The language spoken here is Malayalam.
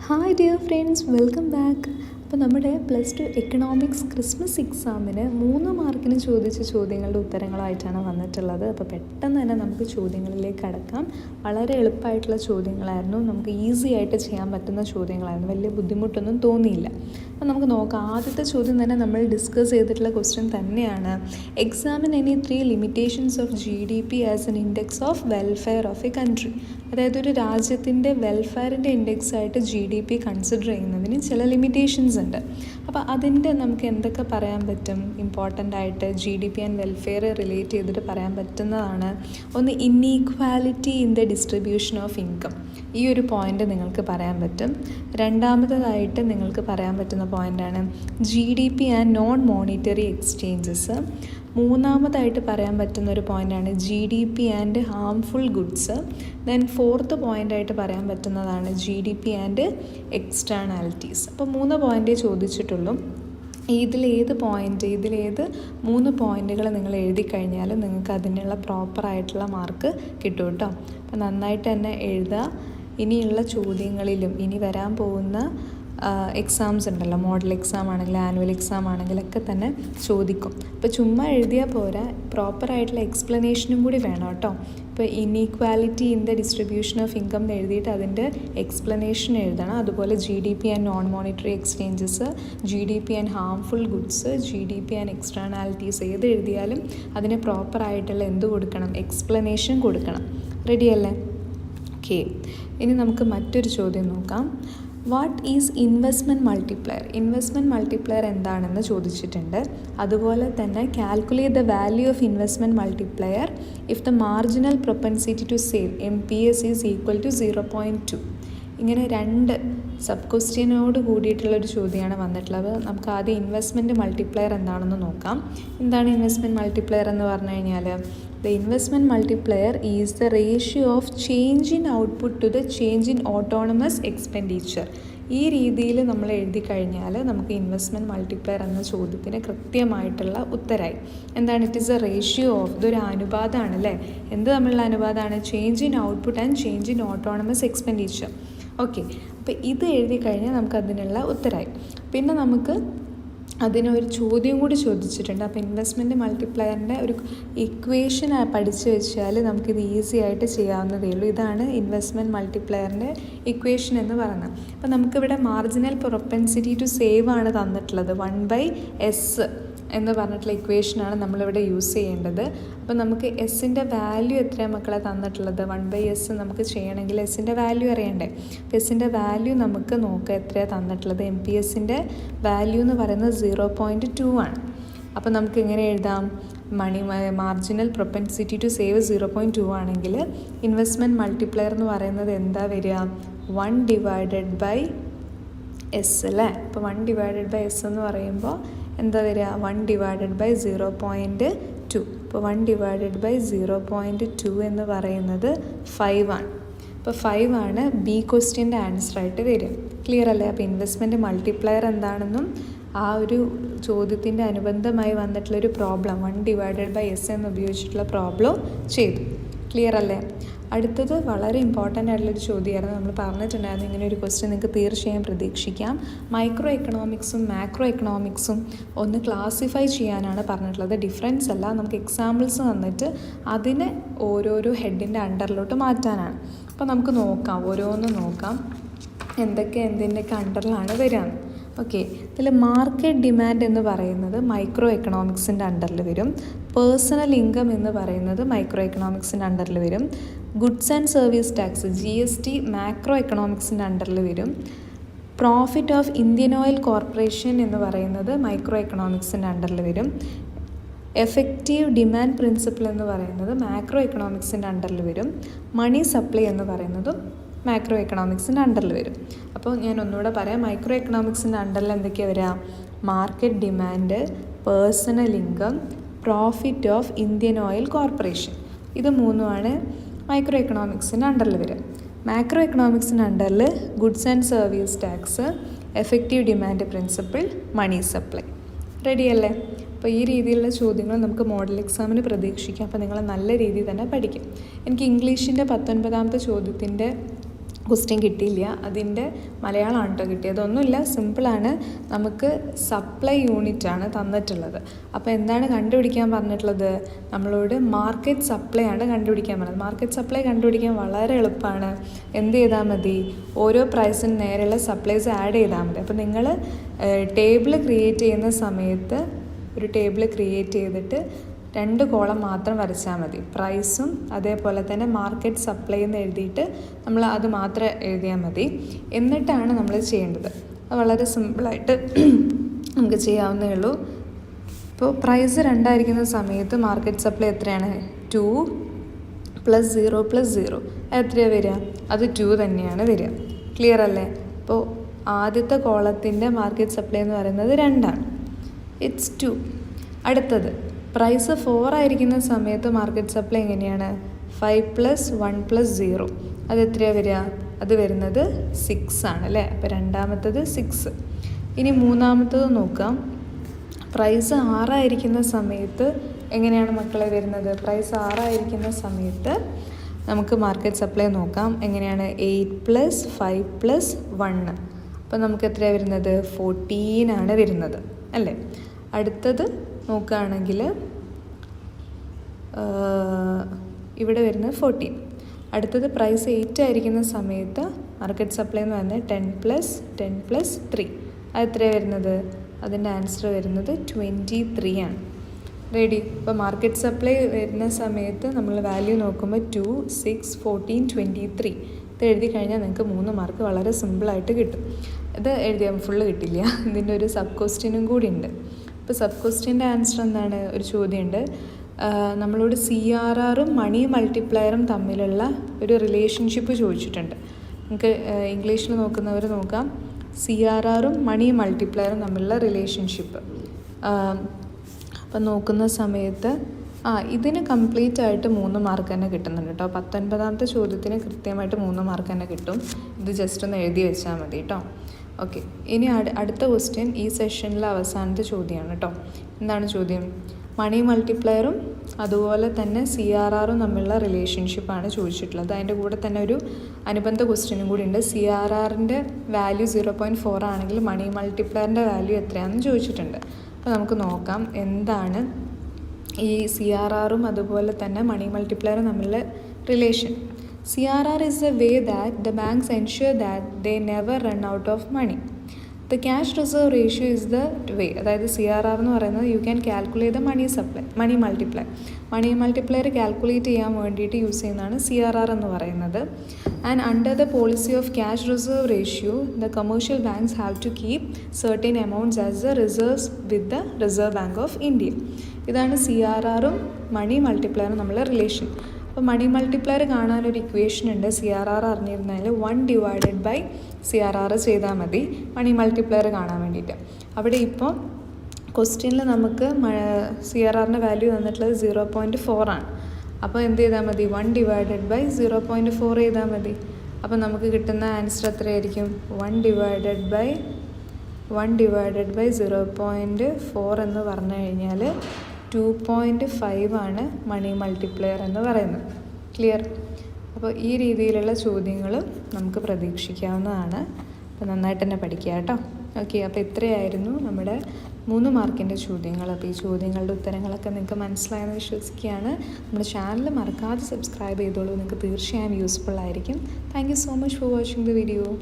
Hi dear friends, welcome back. അപ്പോൾ നമ്മുടെ +2 എക്കണോമിക്സ് ക്രിസ്മസ് എക്സാമിന് 3 മാർക്കിന് ചോദിച്ച ചോദ്യങ്ങളുടെ ഉത്തരങ്ങളായിട്ടാണ് വന്നിട്ടുള്ളത്. അപ്പോൾ പെട്ടെന്ന് തന്നെ നമുക്ക് ചോദ്യങ്ങളിലേക്ക് കടക്കാം. വളരെ എളുപ്പമായിട്ടുള്ള ചോദ്യങ്ങളായിരുന്നു, നമുക്ക് ഈസി ആയിട്ട് ചെയ്യാൻ പറ്റുന്ന ചോദ്യങ്ങളായിരുന്നു, വലിയ ബുദ്ധിമുട്ടൊന്നും തോന്നിയില്ല. അപ്പോൾ നമുക്ക് നോക്കാം. ആദ്യത്തെ ചോദ്യം തന്നെ നമ്മൾ ഡിസ്കസ് ചെയ്തിട്ടുള്ള ക്വസ്റ്റ്യൻ തന്നെയാണ്. Examine any 3 limitations of GDP as an index of welfare of A country. അതായത് ഒരു രാജ്യത്തിൻ്റെ വെൽഫെയറിൻ്റെ ഇൻഡെക്സ് ആയിട്ട് GDP കൺസിഡർ ചെയ്യുന്നതിന് ചില ലിമിറ്റേഷൻസ് ഉണ്ട്. അപ്പോൾ അതിൻ്റെ നമുക്ക് എന്തൊക്കെ പറയാൻ പറ്റും? ഇമ്പോർട്ടൻ്റ് ആയിട്ട് GDP ആൻഡ് വെൽഫെയർ റിലേറ്റ് ചെയ്തിട്ട് പറയാൻ പറ്റുന്നതാണ്. ഒന്ന്, inequality in the distribution of income. ഈ ഒരു പോയിൻ്റ് നിങ്ങൾക്ക് പറയാൻ പറ്റും. രണ്ടാമതായിട്ട് നിങ്ങൾക്ക് പറയാൻ പറ്റുന്ന പോയിൻ്റാണ് GDP and non monetary exchanges. മൂന്നാമതായിട്ട് പറയാൻ പറ്റുന്ന ഒരു പോയിൻ്റാണ് GDP and harmful goods. Then fourth പോയിൻ്റായിട്ട് പറയാൻ പറ്റുന്നതാണ് GDP ആൻഡ് എക്സ്റ്റേണാലിറ്റീസ്. അപ്പോൾ 3 പോയിൻ്റേ ചോദിച്ചിട്ടുള്ളൂ. ഇതിലേത് 3 പോയിൻ്റുകൾ നിങ്ങൾ എഴുതി കഴിഞ്ഞാൽ നിങ്ങൾക്ക് അതിനുള്ള പ്രോപ്പറായിട്ടുള്ള മാർക്ക് കിട്ടും കേട്ടോ. അപ്പോൾ നന്നായിട്ട് തന്നെ എഴുതുക. ഇനിയുള്ള ചോദ്യങ്ങളിലും ഇനി വരാൻ പോകുന്ന എക്സാംസ് ഉണ്ടല്ലോ, മോഡൽ എക്സാം ആണെങ്കിൽ ആനുവൽ എക്സാം ആണെങ്കിലൊക്കെ തന്നെ ചോദിക്കും. അപ്പോൾ ചുമ്മാ എഴുതിയാൽ പോരാ, പ്രോപ്പറായിട്ടുള്ള എക്സ്പ്ലനേഷനും കൂടി വേണം കേട്ടോ. ഇപ്പോൾ inequality in the distribution of income എന്ന് എഴുതിയിട്ട് അതിൻ്റെ എക്സ്പ്ലനേഷൻ എഴുതണം. അതുപോലെ GDP and non monetary exchanges, GDP and harmful goods, GDP and externalities, ഏത് എഴുതിയാലും അതിന് പ്രോപ്പറായിട്ടുള്ള എന്ത് കൊടുക്കണം? എക്സ്പ്ലനേഷൻ കൊടുക്കണം. റെഡിയല്ലേ? ഓക്കെ, ഇനി നമുക്ക് മറ്റൊരു ചോദ്യം നോക്കാം. What is investment multiplier? Investment multiplier എന്താണെന്ന് ചോദിച്ചിട്ടുണ്ട്. അതുപോലെ തന്നെ calculate the value of investment multiplier if the marginal propensity to save MPS is equal to 0.2. ഇങ്ങനെ 2 സബ് ക്വസ്റ്റ്യനോട് കൂടിയിട്ടുള്ളൊരു ചോദ്യമാണ് വന്നിട്ടുള്ളത്. നമുക്ക് ആദ്യം ഇൻവെസ്റ്റ്മെൻറ്റ് മൾട്ടിപ്ലയർ എന്താണെന്ന് നോക്കാം. എന്താണ് ഇൻവെസ്റ്റ്മെൻറ്റ് മൾട്ടിപ്ലയർ എന്ന് പറഞ്ഞു കഴിഞ്ഞാൽ, the investment multiplier is the ratio of change in output to the change in autonomous expenditure. ഈ രീതിയിൽ നമ്മൾ എഴുതി കഴിഞ്ഞാൽ നമുക്ക് ഇൻവെസ്റ്റ്മെൻറ്റ് മൾട്ടിപ്ലയർ എന്ന ചോദ്യത്തിന് കൃത്യമായിട്ടുള്ള ഉത്തരമായി. എന്താണ്? It is A ratio of, ഇതൊരു അനുപാതമാണ് അല്ലേ? എന്ത് തമ്മിലുള്ള അനുപാതമാണ്? Change in output and change in autonomous expenditure. Okay, അപ്പോൾ ഇത് എഴുതി കഴിഞ്ഞാൽ നമുക്ക് അതിനുള്ള ഉത്തരമായി. പിന്നെ നമുക്ക് അതിനൊരു ചോദ്യം കൂടി ചോദിച്ചിട്ടുണ്ട്. അപ്പോൾ ഇൻവെസ്റ്റ്മെൻറ്റ് മൾട്ടിപ്ലയറിൻ്റെ ഒരു ഇക്വേഷൻ പഠിച്ചു വെച്ചാൽ നമുക്കിത് ഈസി ആയിട്ട് ചെയ്യാവുന്നതേ ഉള്ളൂ. ഇതാണ് ഇൻവെസ്റ്റ്മെൻറ്റ് മൾട്ടിപ്ലയറിൻ്റെ ഇക്വേഷൻ എന്ന് പറയുന്നത്. അപ്പോൾ നമുക്കിവിടെ മാർജിനൽ പ്രൊപ്പൻസിറ്റി ടു സേവ് ആണ് തന്നിട്ടുള്ളത്. 1/S എന്ന് പറഞ്ഞിട്ടുള്ള ഇക്വേഷനാണ് നമ്മളിവിടെ യൂസ് ചെയ്യേണ്ടത്. അപ്പോൾ നമുക്ക് എസിൻ്റെ വാല്യൂ എത്രയാണ് മക്കളെ തന്നിട്ടുള്ളത്? 1/S നമുക്ക് ചെയ്യണമെങ്കിൽ എസിൻ്റെ വാല്യൂ അറിയണ്ടേ? അപ്പോൾ എസിൻ്റെ വാല്യൂ നമുക്ക് നോക്കാം എത്രയാണ് തന്നിട്ടുള്ളത്. MPSൻ്റെ വാല്യൂ എന്ന് പറയുന്നത് 0.2 ആണ്. അപ്പോൾ നമുക്ക് എങ്ങനെ എഴുതാം? മാർജിനൽ പ്രൊപ്പൻസിറ്റി ടു സേവ് 0.2 ആണെങ്കിൽ ഇൻവെസ്റ്റ്മെൻറ്റ് മൾട്ടിപ്ലയർ എന്ന് പറയുന്നത് എന്താ വരിക? 1/S അല്ലേ? അപ്പോൾ 1/S എന്ന് പറയുമ്പോൾ എന്താ വരിക? 1/0.2. അപ്പോൾ 1/0.2 എന്ന് പറയുന്നത് 5 ആണ്. അപ്പോൾ 5 ആണ് B ക്വസ്റ്റ്യൻ്റെ ആൻസറായിട്ട് വരിക. ക്ലിയർ അല്ലേ? അപ്പോൾ ഇൻവെസ്റ്റ്മെൻറ്റ് മൾട്ടിപ്ലയർ എന്താണെന്നും ആ ഒരു ചോദ്യത്തിൻ്റെ അനുബന്ധമായി വന്നിട്ടുള്ളൊരു പ്രോബ്ലം 1/S എന്ന് ഉപയോഗിച്ചിട്ടുള്ള പ്രോബ്ലം ചെയ്തു. ക്ലിയർ അല്ലേ? അടുത്തത് വളരെ ഇമ്പോർട്ടൻ്റ് ആയിട്ടുള്ളൊരു ചോദ്യമായിരുന്നു. നമ്മൾ പറഞ്ഞിട്ടുണ്ടായിരുന്നു ഇങ്ങനെ ഒരു ക്വസ്റ്റ്യൻ നിങ്ങൾക്ക് തീർച്ചയായും പ്രതീക്ഷിക്കാം. മൈക്രോ എക്കണോമിക്സും മാക്രോ എക്കണോമിക്സും ഒന്ന് ക്ലാസിഫൈ ചെയ്യാനാണ് പറഞ്ഞിട്ടുള്ളത്. ഡിഫറൻസ് അല്ല, നമുക്ക് എക്സാമ്പിൾസ് തന്നിട്ട് അതിനെ ഓരോരോ ഹെഡിൻ്റെ അണ്ടറിലോട്ട് മാറ്റാനാണ്. അപ്പോൾ നമുക്ക് നോക്കാം, ഓരോന്നും നോക്കാം എന്തിൻ്റെയൊക്കെ അണ്ടറിലാണ് വരിക. ഓക്കെ, ഇതിൽ മാർക്കറ്റ് ഡിമാൻഡ് എന്ന് പറയുന്നത് മൈക്രോ എക്കണോമിക്സിൻ്റെ അണ്ടറിൽ വരും. പേഴ്സണൽ ഇൻകം എന്ന് പറയുന്നത് മൈക്രോ എക്കണോമിക്സിൻ്റെ അണ്ടറിൽ വരും. Goods and service tax GST macro എക്കണോമിക്സിൻ്റെ അണ്ടറിൽ വരും. Profit of Indian oil corporation എന്ന് പറയുന്നത് മൈക്രോ എക്കണോമിക്സിൻ്റെ അണ്ടറിൽ വരും. എഫക്റ്റീവ് ഡിമാൻഡ് പ്രിൻസിപ്പിൾ എന്ന് പറയുന്നത് മാക്രോ എക്കണോമിക്സിൻ്റെ അണ്ടറിൽ വരും. മണി സപ്ലൈ എന്ന് പറയുന്നതും മാക്രോ എക്കണോമിക്സിൻ്റെ അണ്ടറിൽ വരും. അപ്പോൾ ഞാൻ ഒന്നുകൂടെ പറയാം. മൈക്രോ എക്കണോമിക്സിൻ്റെ അണ്ടറിൽ എന്തൊക്കെയാണ് വരിക? Market demand, personal income, profit of Indian oil corporation. ഇത് 3ആണ് മൈക്രോ എക്കണോമിക്സിൻ്റെ അണ്ടറിൽ വരിക. മാക്രോ എക്കണോമിക്സിൻ്റെ അണ്ടറിൽ goods and service tax, effective demand principle, money supply. റെഡിയല്ലേ? അപ്പോൾ ഈ രീതിയിലുള്ള ചോദ്യങ്ങൾ നമുക്ക് മോഡൽ എക്സാമിന് പ്രതീക്ഷിക്കാം. അപ്പോൾ നിങ്ങൾ നല്ല രീതിയിൽ തന്നെ പഠിക്കും. എനിക്ക് ഇംഗ്ലീഷിൻ്റെ 19ാമത്തെ ചോദ്യത്തിൻ്റെ ക്വസ്റ്റ്യൻ കിട്ടിയില്ല. അതിൻ്റെ മലയാളമാണ് കേട്ടോ കിട്ടിയത്. ഒന്നുമില്ല, സിമ്പിളാണ്. നമുക്ക് സപ്ലൈ യൂണിറ്റാണ് തന്നിട്ടുള്ളത്. അപ്പോൾ എന്താണ് കണ്ടുപിടിക്കാൻ പറഞ്ഞിട്ടുള്ളത്? നമ്മളോട് മാർക്കറ്റ് സപ്ലൈ ആണ് കണ്ടുപിടിക്കാൻ പറഞ്ഞത്. മാർക്കറ്റ് സപ്ലൈ കണ്ടുപിടിക്കാൻ വളരെ എളുപ്പമാണ്. എന്ത് ചെയ്താൽ മതി? ഓരോ പ്രൈസിന് നേരെയുള്ള സപ്ലൈസ് ആഡ് ചെയ്താൽ മതി. അപ്പോൾ നിങ്ങൾ ടേബിൾ ക്രിയേറ്റ് ചെയ്യുന്ന സമയത്ത് ഒരു ടേബിൾ ക്രിയേറ്റ് ചെയ്തിട്ട് 2 കോളം മാത്രം വരച്ചാൽ മതി. പ്രൈസും അതേപോലെ തന്നെ മാർക്കറ്റ് സപ്ലൈ എന്ന് എഴുതിയിട്ട് നമ്മൾ അത് മാത്രം എഴുതിയാൽ മതി. എന്നിട്ടാണ് നമ്മൾ ചെയ്യേണ്ടത്. അത് വളരെ സിമ്പിളായിട്ട് നമുക്ക് ചെയ്യാവുന്നേ ഉള്ളൂ. ഇപ്പോൾ പ്രൈസ് 2 ആയിരിക്കുന്ന സമയത്ത് മാർക്കറ്റ് സപ്ലൈ എത്രയാണ്? 2 + 0 + 0 എത്രയാണ് വരിക? അത് 2 തന്നെയാണ് വരിക. ക്ലിയർ അല്ലേ? അപ്പോൾ ആദ്യത്തെ കോളത്തിൻ്റെ മാർക്കറ്റ് സപ്ലൈ എന്ന് പറയുന്നത് 2 ആണ്. ഇറ്റ്സ് 2. അടുത്തത് പ്രൈസ് 4 ആയിരിക്കുന്ന സമയത്ത് മാർക്കറ്റ് സപ്ലൈ എങ്ങനെയാണ്? 5 + 1 + 0 അത് എത്രയാണ് വരിക? അത് വരുന്നത് 6 ആണ് അല്ലേ? അപ്പോൾ രണ്ടാമത്തത് 6. ഇനി മൂന്നാമത്തത് നോക്കാം. പ്രൈസ് 6 ആയിരിക്കുന്ന സമയത്ത് എങ്ങനെയാണ് മക്കളെ വരുന്നത്? പ്രൈസ് 6 ആയിരിക്കുന്ന സമയത്ത് നമുക്ക് മാർക്കറ്റ് സപ്ലൈ നോക്കാം. എങ്ങനെയാണ്? 8 + 5 + 1 അപ്പോൾ നമുക്ക് എത്രയാണ് വരുന്നത്? 14 ആണ് വരുന്നത് അല്ലേ? അടുത്തത് നോക്കുകയാണെങ്കിൽ ഇവിടെ വരുന്നത് 14. അടുത്തത് പ്രൈസ് 8 ആയിരിക്കുന്ന സമയത്ത് മാർക്കറ്റ് സപ്ലൈ എന്ന് പറയുന്നത് 10 + 10 + 3 അത് എത്രയാണ് വരുന്നത്? അതിൻ്റെ ആൻസർ വരുന്നത് 23 ആണ്. റെഡി? ഇപ്പോൾ മാർക്കറ്റ് സപ്ലൈ വരുന്ന സമയത്ത് നമ്മൾ വാല്യൂ നോക്കുമ്പോൾ 2, 6, 14, 23 ഇത് എഴുതി കഴിഞ്ഞാൽ നിങ്ങൾക്ക് 3 മാർക്ക് വളരെ സിമ്പിളായിട്ട് കിട്ടും. ഇത് എഴുതിയാൽ ഫുള്ള് കിട്ടില്ല. ഇതിൻ്റെ ഒരു സബ് ക്വസ്റ്റ്യനും കൂടി ഉണ്ട്. ഇപ്പോൾ സബ് ക്വസ്റ്റ്യൻ്റെ ആൻസർ എന്താണ്? ഒരു ചോദ്യമുണ്ട്. നമ്മളോട് CRRഉം മണി മൾട്ടിപ്ലയറും തമ്മിലുള്ള ഒരു റിലേഷൻഷിപ്പ് ചോദിച്ചിട്ടുണ്ട്. നമുക്ക് ഇംഗ്ലീഷിൽ നോക്കുന്നവർ നോക്കാം. CRRഉം മണി മൾട്ടിപ്ലയറും തമ്മിലുള്ള റിലേഷൻഷിപ്പ്. അപ്പം നോക്കുന്ന സമയത്ത് ഇതിന് കംപ്ലീറ്റ് ആയിട്ട് 3 മാർക്ക് തന്നെ കിട്ടുന്നുണ്ട് കേട്ടോ. 19ാമത്തെ ചോദ്യത്തിന് കൃത്യമായിട്ട് 3 മാർക്ക് തന്നെ കിട്ടും. ഇത് ജസ്റ്റ് ഒന്ന് എഴുതി വെച്ചാൽ മതി കേട്ടോ. ഓക്കെ, ഇനി അടുത്ത ക്വസ്റ്റ്യൻ ഈ സെഷനിലെ അവസാനത്തെ ചോദ്യമാണ് കേട്ടോ. എന്താണ് ചോദ്യം? മണി മൾട്ടിപ്ലയറും അതുപോലെ തന്നെ CRRഉം തമ്മിലുള്ള റിലേഷൻഷിപ്പാണ് ചോദിച്ചിട്ടുള്ളത്. അതിൻ്റെ കൂടെ തന്നെ ഒരു അനുബന്ധ ക്വസ്റ്റ്യനും കൂടി ഉണ്ട്. CRRൻ്റെ വാല്യൂ 0.4 ആണെങ്കിൽ മണി മൾട്ടിപ്ലയറിൻ്റെ വാല്യൂ എത്രയാണെന്ന് ചോദിച്ചിട്ടുണ്ട്. അപ്പോൾ നമുക്ക് നോക്കാം എന്താണ് ഈ CRRഉം അതുപോലെ തന്നെ മണി മൾട്ടിപ്ലയറും തമ്മിലുള്ള relation. CRR is the way that the banks ensure that they never run out of money. The cash reserve ratio is the way. അതായത് CRR എന്ന് പറയുന്നത് you can calculate the money multiplier. Money multiplier calculate ചെയ്യാൻ വേണ്ടിയിട്ട് യൂസ് ചെയ്യുന്നതാണ് CRR എന്ന് പറയുന്നത്. And under the policy of cash reserve ratio the commercial banks have to keep certain amounts as the reserves with the reserve bank of India. ഇതാണ് CRRഉം മണി മൾട്ടിപ്ലയറും തമ്മിലുള്ള റിലേഷൻ. അപ്പോൾ മണി മൾട്ടിപ്ലയർ കാണാനൊരു ഇക്വേഷൻ ഉണ്ട്. CRR അറിഞ്ഞിരുന്നതിൽ 1 / CRR ചെയ്താൽ മതി മണി മൾട്ടിപ്ലയർ കാണാൻ വേണ്ടിയിട്ട്. അവിടെ ഇപ്പോൾ ക്വസ്റ്റ്യനിൽ നമുക്ക് CRRൻ്റെ വാല്യൂ തന്നിട്ടുള്ളത് 0.4 ആണ്. അപ്പോൾ എന്ത് ചെയ്താൽ മതി? 1 / 0.4 ചെയ്താൽ മതി. അപ്പോൾ നമുക്ക് കിട്ടുന്ന ആൻസർ എത്രയായിരിക്കും? 1 / 0.4 എന്ന് പറഞ്ഞു കഴിഞ്ഞാൽ 2.5 ആണ് മണി മൾട്ടിപ്ലയർ എന്ന് പറയുന്നത്. ക്ലിയർ? അപ്പോൾ ഈ രീതിയിലുള്ള ചോദ്യങ്ങൾ നമുക്ക് പ്രതീക്ഷിക്കാവുന്നതാണ്. അപ്പോൾ നന്നായിട്ട് തന്നെ പഠിക്കുക കേട്ടോ. ഓക്കെ, അപ്പോൾ ഇത്രയായിരുന്നു നമ്മുടെ 3 മാർക്കിൻ്റെ ചോദ്യങ്ങൾ. അപ്പോൾ ഈ ചോദ്യങ്ങളുടെ ഉത്തരങ്ങളൊക്കെ നിങ്ങൾക്ക് മനസ്സിലായെന്ന് വിശ്വസിക്കുകയാണ്. നമ്മുടെ ചാനൽ മറക്കാതെ സബ്സ്ക്രൈബ് ചെയ്തോളൂ. നിങ്ങൾക്ക് തീർച്ചയായും യൂസ്ഫുൾ ആയിരിക്കും. Thank you so much for watching the video.